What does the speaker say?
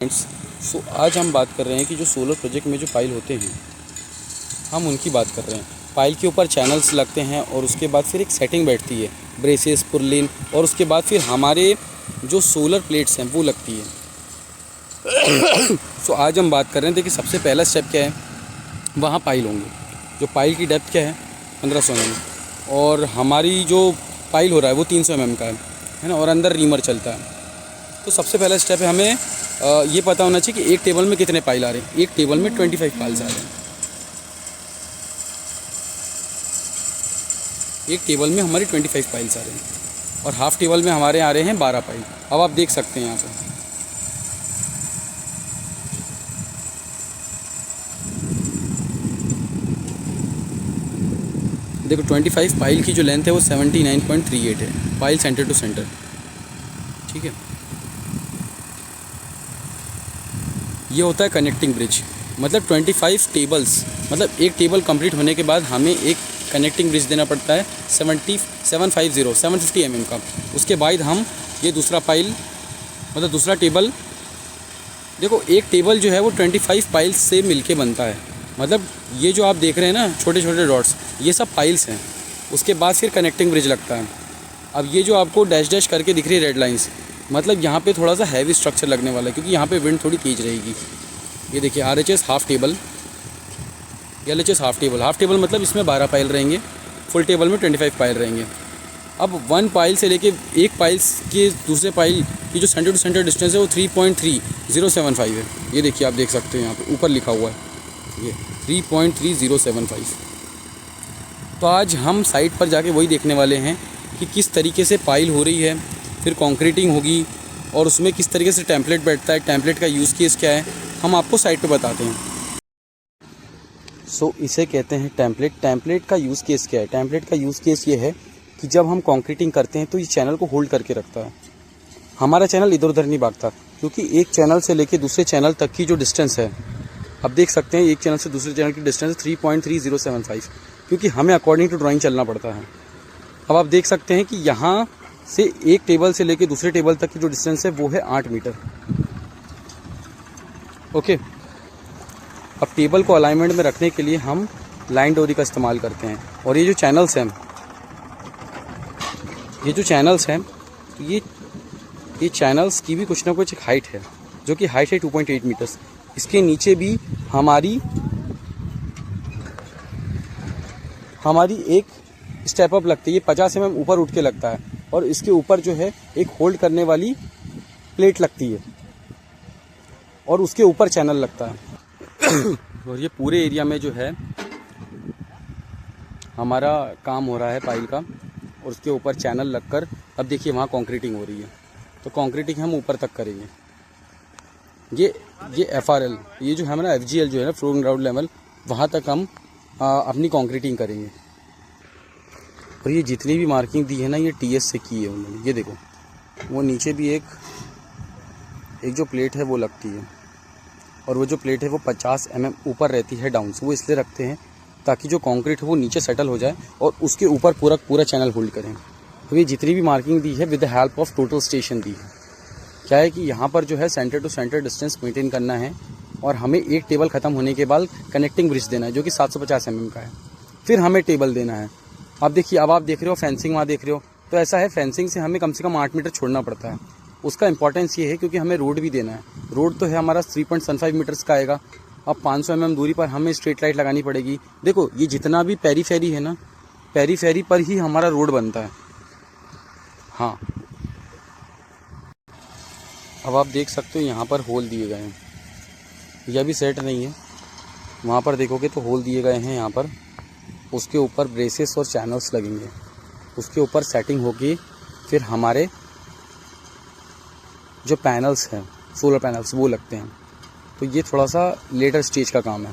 सो आज हम बात कर रहे हैं कि जो सोलर प्रोजेक्ट में जो पाइल होते हैं हम उनकी बात कर रहे हैं। पाइल के ऊपर चैनल्स लगते हैं और उसके बाद फिर एक सेटिंग बैठती है, ब्रेसेस, पुर्लिन, और उसके बाद फिर हमारे जो सोलर प्लेट्स हैं वो लगती है। सो आज हम बात कर रहे हैं, देखिए सबसे पहला स्टेप क्या है, वहाँ पाइल होंगे। जो पाइल की डेप्थ क्या है 1500 mm, और हमारी जो पाइल हो रहा है वो 300 mm का है ना, और अंदर रीमर चलता है। तो सबसे पहला स्टेप है हमें ये पता होना चाहिए कि एक टेबल में कितने पाइल आ रहे हैं। एक टेबल में 25 पाइल्स आ रहे हैं। एक टेबल में हमारे 25 पाइल्स आ रहे हैं और हाफ टेबल में हमारे आ रहे हैं 12 पाइल। अब आप देख सकते हैं यहाँ पर देखो 25 पाइल की जो लेंथ है वो 79.38 है, पाइल सेंटर टू सेंटर। ठीक है, ये होता है कनेक्टिंग ब्रिज। मतलब 25 टेबल्स, मतलब एक टेबल कंप्लीट होने के बाद हमें एक कनेक्टिंग ब्रिज देना पड़ता है 750 mm का। उसके बाद हम ये दूसरा पाइल, मतलब दूसरा टेबल, देखो एक टेबल जो है वो 25 पाइल्स से मिलके बनता है। मतलब ये जो आप देख रहे हैं ना छोटे छोटे डॉट्स, ये सब पाइल्स हैं। उसके बाद फिर कनेक्टिंग ब्रिज लगता है। अब ये जो आपको डैश डैश करके दिख रही है रेड लाइंस, मतलब यहाँ पे थोड़ा सा हैवी स्ट्रक्चर लगने वाला है, क्योंकि यहाँ पे विंड थोड़ी तेज रहेगी। ये देखिए RHS half table, LHS half table. Half table मतलब इसमें 12 पाइल रहेंगे, फुल टेबल में 25 पाइल रहेंगे। अब 1 पाइल से लेके एक पाइल के दूसरे पाइल की जो सेंटर टू सेंटर डिस्टेंस है वो 3.3075 है। ये देखिए आप देख सकते हैं यहाँ पे ऊपर लिखा हुआ है ये 3.3075। तो आज हम साइट पर जाके वही देखने वाले हैं कि किस तरीके से पाइल हो रही है, फिर कंक्रीटिंग होगी और उसमें किस तरीके से टेम्पलेट बैठता है, टेम्पलेट का यूज़ केस क्या है, हम आपको साइट पे बताते हैं। सो इसे कहते हैं टेम्पलेट। टेम्पलेट का यूज़ केस क्या है? टेम्पलेट का यूज़ केस ये है कि जब हम कंक्रीटिंग करते हैं तो ये चैनल को होल्ड करके रखता है। हमारा चैनल इधर उधर नहीं भागता, क्योंकि एक चैनल से लेके दूसरे चैनल तक की जो डिस्टेंस है, अब देख सकते हैं एक चैनल से दूसरे चैनल की डिस्टेंस 3.3075, क्योंकि हमें अकॉर्डिंग टू ड्राइंग चलना पड़ता है। अब आप देख सकते हैं कि यहाँ से एक टेबल से लेके दूसरे टेबल तक की जो डिस्टेंस है वो है 8 मीटर। ओके, अब टेबल को अलाइनमेंट में रखने के लिए हम लाइन डोरी का इस्तेमाल करते हैं। और ये जो चैनल्स हैं ये चैनल्स की भी कुछ ना कुछ हाइट है, जो कि हाइट है 2.8 मीटर्स। इसके नीचे भी हमारी एक स्टेप अप लगती है, ये 50 mm ऊपर उठ के लगता है, और इसके ऊपर जो है एक होल्ड करने वाली प्लेट लगती है और उसके ऊपर चैनल लगता है। और ये पूरे एरिया में जो है हमारा काम हो रहा है पाइल का, और उसके ऊपर चैनल लगकर अब देखिए वहाँ कंक्रीटिंग हो रही है। तो कंक्रीटिंग हम ऊपर तक करेंगे। ये FRL, ये जो है हमारा FGL जो है ना, फ्लोर ग्राउंड लेवल, वहाँ तक हम अपनी कंक्रीटिंग करेंगे। और ये जितनी भी मार्किंग दी है ना, ये TS से की है उन्होंने। ये देखो वो नीचे भी एक जो प्लेट है वो लगती है, और वो जो प्लेट है वो 50 mm ऊपर रहती है डाउन से। वो इसलिए रखते हैं ताकि जो कंक्रीट है वो नीचे सेटल हो जाए और उसके ऊपर पूरा चैनल होल्ड करें। तो ये जितनी भी मार्किंग दी है with the help of total station दी है। क्या है कि यहाँ पर जो है centre to centre distance maintain करना है, और हमें एक टेबल ख़त्म होने के बाद कनेक्टिंग ब्रिज देना है जो कि 750 mm का है। फिर हमें टेबल देना है। अब देखिए, अब आप देख रहे हो फेंसिंग वहाँ देख रहे हो, तो ऐसा है फेंसिंग से हमें कम से कम 8 मीटर छोड़ना पड़ता है। उसका इंपॉर्टेंस ये है क्योंकि हमें रोड भी देना है। रोड तो है हमारा 3.75 मीटर्स का आएगा। अब 500 mm दूरी पर हमें स्ट्रेट लाइट लगानी पड़ेगी। देखो ये जितना भी पेरीफेरी है ना, पेरीफेरी पर ही हमारा रोड बनता है। हाँ, अब आप देख सकते हो यहाँ पर होल दिए गए हैं, यह भी सेट नहीं है। वहाँ पर देखोगे तो होल दिए गए हैं यहाँ पर, उसके ऊपर ब्रेसेस और चैनल्स लगेंगे, उसके ऊपर सेटिंग होगी। फिर हमारे जो पैनल्स हैं, सोलर पैनल्स, वो लगते हैं। तो ये थोड़ा सा लेटर स्टेज का काम है।